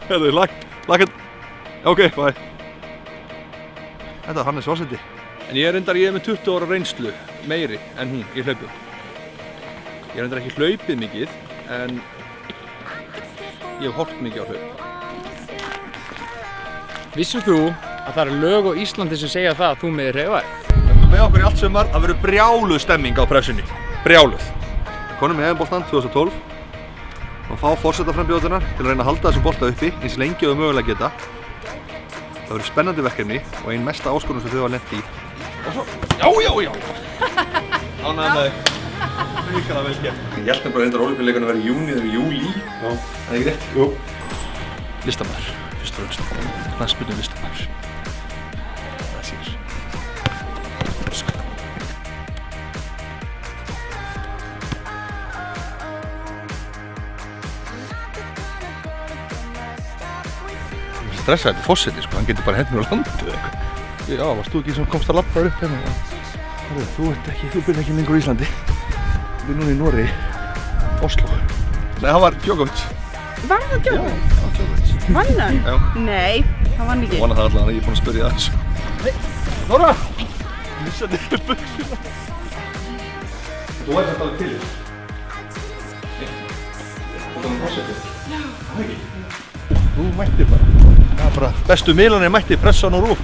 Herðu, lakað. Ok, bye. Þetta var Hannes Forseti. En ég er með 20 ára reynslu, meiri en hún í hlaupum. Ég er ekki hlaupið mikið, en ég hef horft mikið á hlaup. Vissir þú að það eru lög á Íslandi sem segja það að þú megir hreyfa þig? Ertu með okkur í allt sumar, það verður brjáluð stemming á pressunni. Brjáluð. Við konum með EM-boltann 2012 og fá forsetaframbjóðunar til að reyna að halda þessu bolta uppi eins lengi og mögulega geta. Það verður spennandi verkefni og ein mesta áskorun sem þau hafa lent í. Og svo, já! Ánægður með þig. Ríkala vel gert. Ég held bara að Ólympíuleikunum verði í júní eða í júlí. Já. Það er ekki rétt? Jú. Listamaður, fyrst og fremst. Knattspyrnu listamaður. Það sér. Stressaði þetta Forseti, sko. Hann getur bara hendur á landið eða eitthvað. Já, varst þú ekki sem komst að labba upp hérna? Þú byrði ekki lengur í Íslandi. Þú er núna í Noregi, Oslo. Nei, hann var Djokovic. Var það Djokovic? Já, Djokovic. Vann hann? Já. Nei, hann vann ekki. Ég vona það allavega, ég er búinn að spyrja það þessu. Nei, Nóra! Missaði yfir buxuna. Þú væri þetta alveg til þér? Þú var Forseti? Já. Það ekki? Þú mættir bara. Það var bara bestu miðlarnir mætti, Pressan og RÚV.